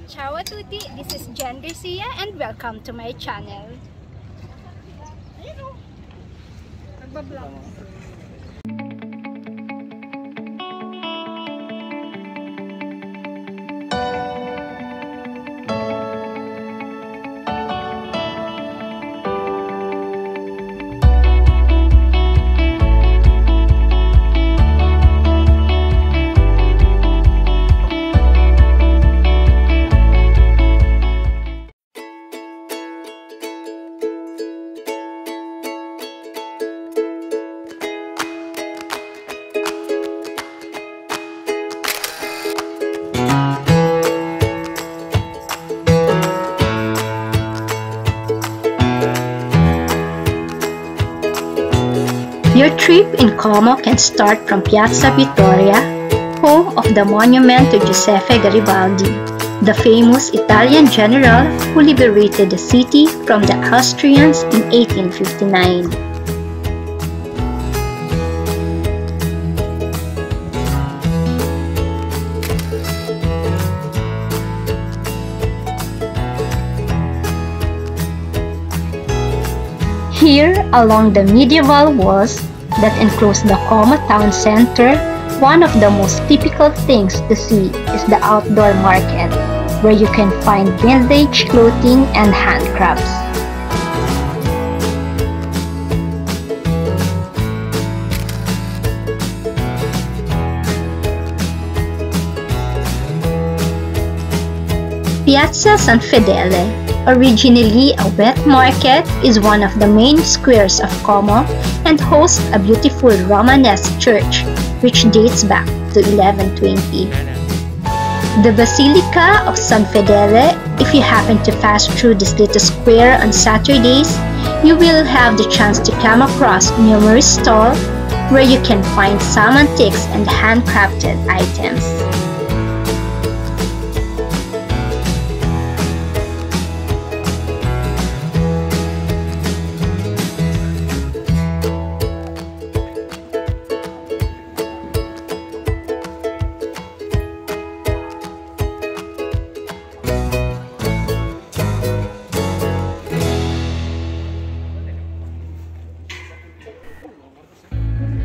Ciao a tutti, this is Jen Garcia and welcome to my channel. Nagbablog. Your trip in Como can start from Piazza Vittoria, home of the monument to Giuseppe Garibaldi, the famous Italian general who liberated the city from the Austrians in 1859. Here, along the medieval walls that enclose the Como town center, one of the most typical things to see is the outdoor market, where you can find vintage clothing and handcrafts. Piazza San Fedele, originally a wet market, is one of the main squares of Como and hosts a beautiful Romanesque church which dates back to 1120. The Basilica of San Fedele, if you happen to pass through this little square on Saturdays, you will have the chance to come across numerous stalls where you can find some antiques and handcrafted items.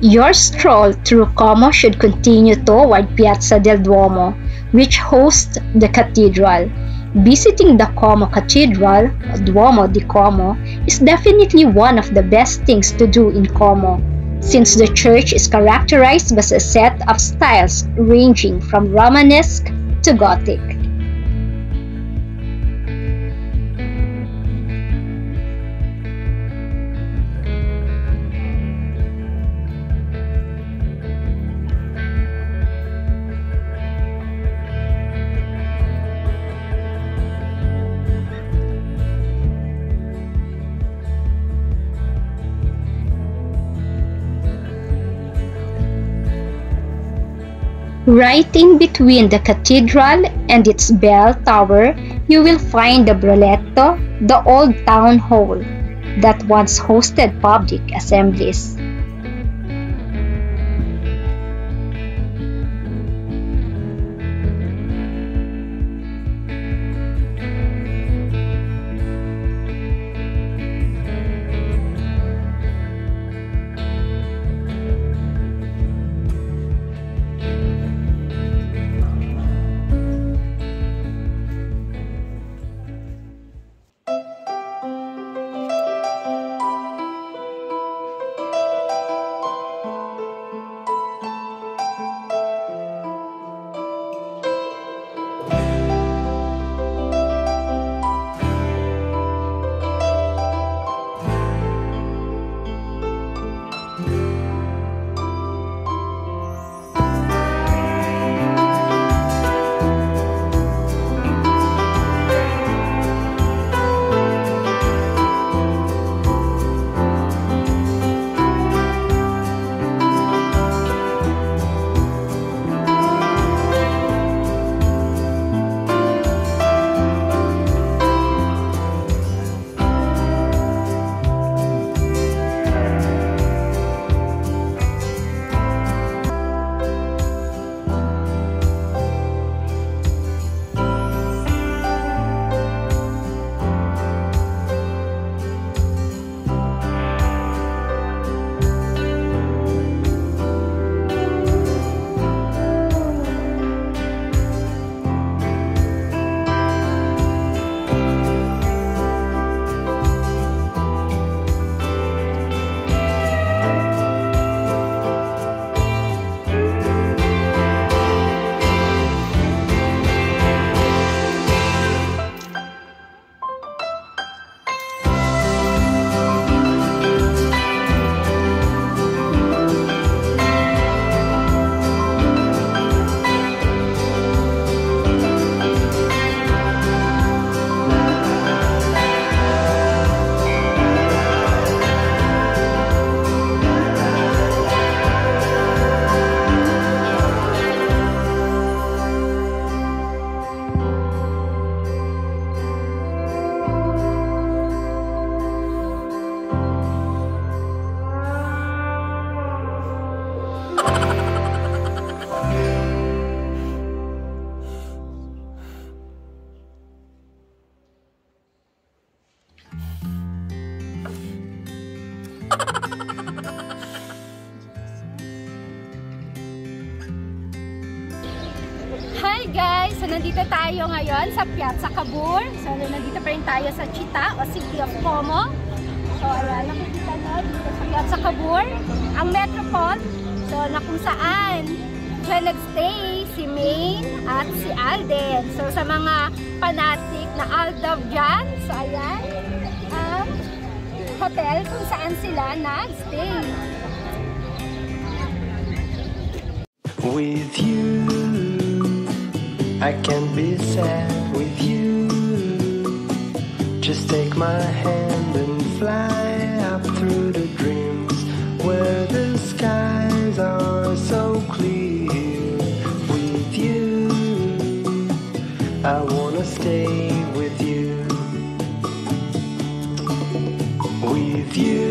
Your stroll through Como should continue toward Piazza del Duomo, which hosts the cathedral. Visiting the Como Cathedral, Duomo di Como, is definitely one of the best things to do in Como, since the church is characterized by a set of styles ranging from Romanesque to Gothic. Right in between the cathedral and its bell tower, you will find the Broletto, the old town hall that once hosted public assemblies. Hi guys! So nandito tayo ngayon sa Piazza Cavour. So nandito pa rin tayo sa Città o City of Como. So ayan, nakikita na dito sa Piazza Cavour ang Metropole. So na kung saan dyan nagstay si Maine at si Alden. So sa mga fanatic na Aldov dyan, so ayan ang hotel kung saan sila nagstay. With you I can't be sad with you. Just take my hand and fly up through the dreams where the skies are so clear. With you, I wanna stay with you. With you.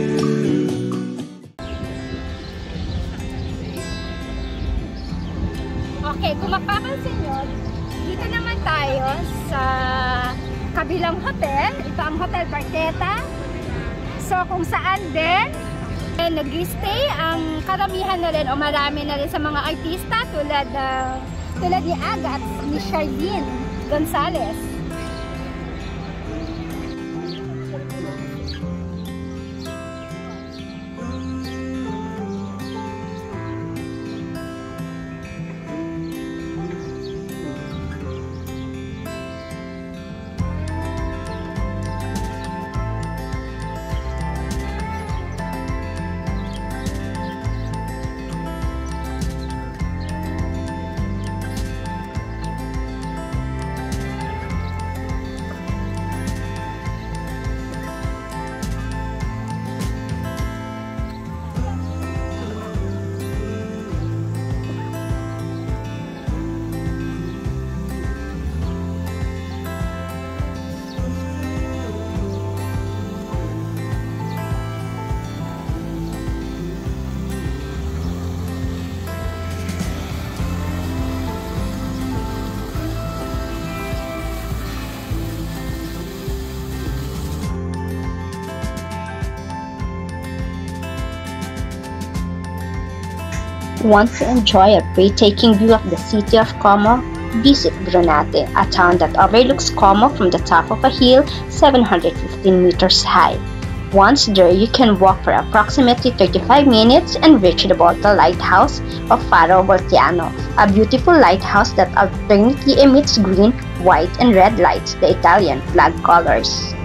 Okay, kung mapapansin nyo, dito naman tayo sa kabilang hotel. Ito ang Hotel Barchetta. So kung saan din nag-stay ang karamihan na rin o marami na rin sa mga artista tulad ni Aga at ni Charlene Gonzalez. Want to enjoy a breathtaking view of the city of Como? Visit Granate, a town that overlooks Como from the top of a hill 715 meters high. Once there, you can walk for approximately 35 minutes and reach the Volta Lighthouse of Faro Voltiano, a beautiful lighthouse that alternately emits green, white, and red lights, the Italian flag colors.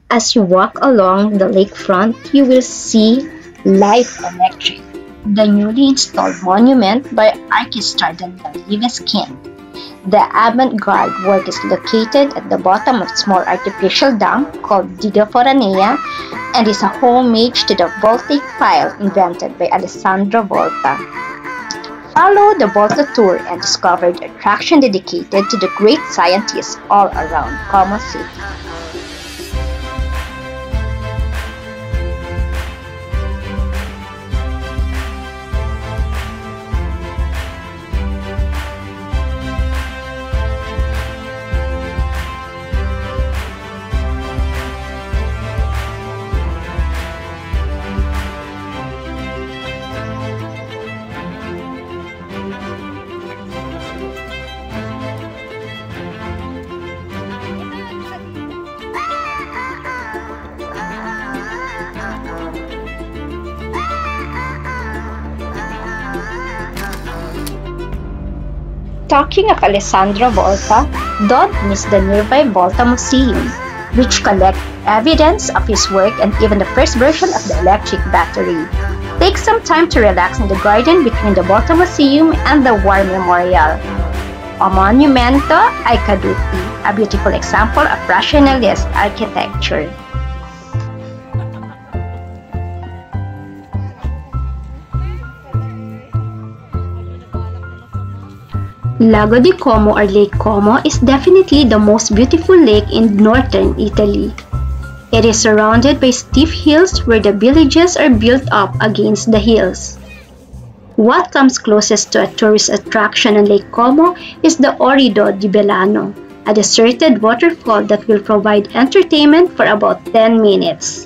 As you walk along the lakefront, you will see Life Electric, the newly installed monument by Orchestra Daniel Libeskind. The avant-garde work is located at the bottom of a small artificial dam called Diga Foranea and is a homage to the voltaic pile invented by Alessandro Volta. Follow the Volta tour and discover the attraction dedicated to the great scientists all around Como City. Talking of Alessandro Volta, don't miss the nearby Volta Museum, which collects evidence of his work and even the first version of the electric battery. Take some time to relax in the garden between the Volta Museum and the War Memorial. A Monumento ai Caduti, a beautiful example of rationalist architecture. Lago di Como or Lake Como is definitely the most beautiful lake in northern Italy. It is surrounded by steep hills where the villages are built up against the hills. What comes closest to a tourist attraction on Lake Como is the Orido di Belano, a deserted waterfall that will provide entertainment for about 10 minutes.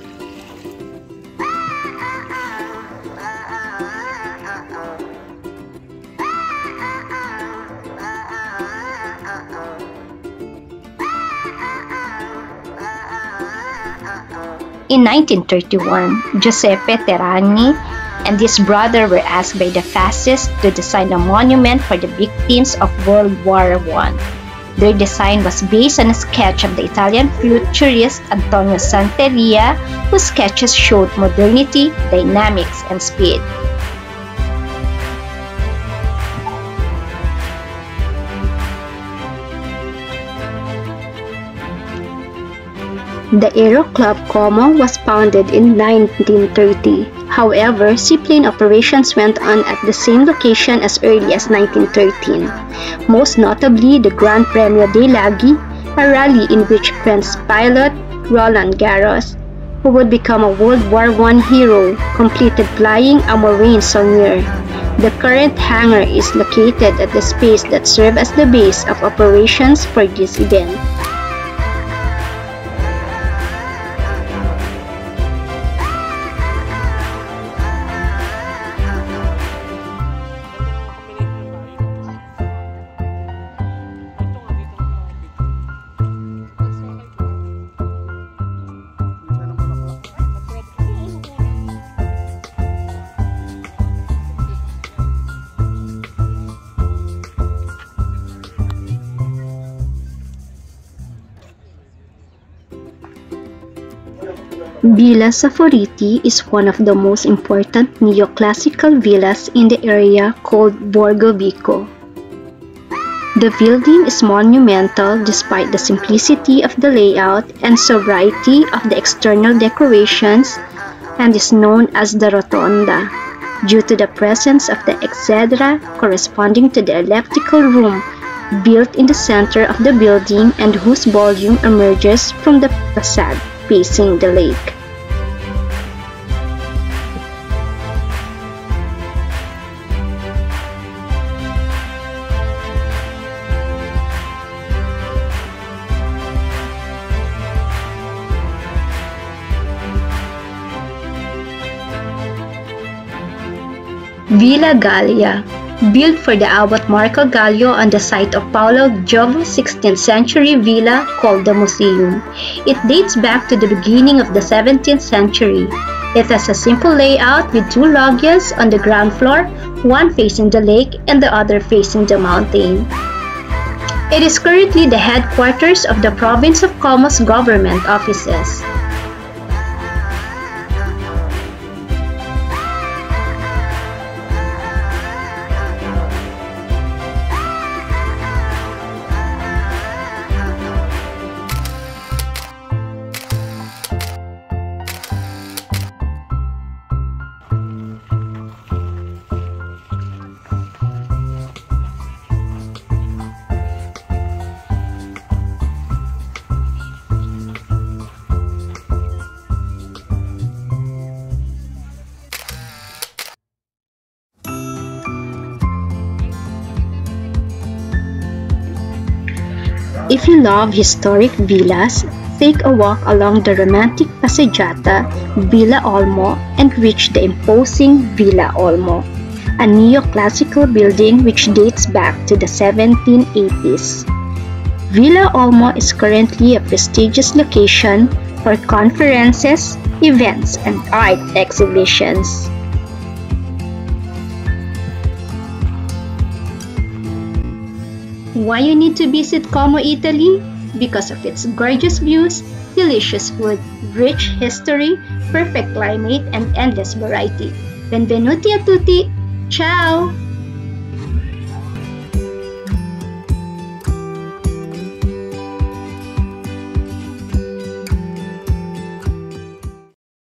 In 1931, Giuseppe Terragni and his brother were asked by the fascists to design a monument for the victims of World War I. Their design was based on a sketch of the Italian futurist Antonio Santeria, whose sketches showed modernity, dynamics, and speed. The Aero Club Como was founded in 1930. However, seaplane operations went on at the same location as early as 1913. Most notably, the Gran Premio dei Laghi, a rally in which French pilot Roland Garros, who would become a World War I hero, completed flying a Morane Saulnier. The current hangar is located at the space that served as the base of operations for this event. Villa Saforiti is one of the most important neoclassical villas in the area, called Borgo Vico. The building is monumental despite the simplicity of the layout and sobriety of the external decorations, and is known as the Rotonda, due to the presence of the exedra corresponding to the elliptical room built in the center of the building and whose volume emerges from the facade facing the lake. Villa Gallia, built for the Abbot Marco Gallio on the site of Paolo Giova's 16th century villa called the Museum. It dates back to the beginning of the 17th century. It has a simple layout with two loggias on the ground floor, one facing the lake and the other facing the mountain. It is currently the headquarters of the province of Como's government offices. If you love historic villas, take a walk along the romantic Passeggiata Villa Olmo and reach the imposing Villa Olmo, a neoclassical building which dates back to the 1780s. Villa Olmo is currently a prestigious location for conferences, events, and art exhibitions. Why you need to visit Como, Italy? Because of its gorgeous views, delicious food, rich history, perfect climate, and endless variety. Benvenuti a tutti! Ciao!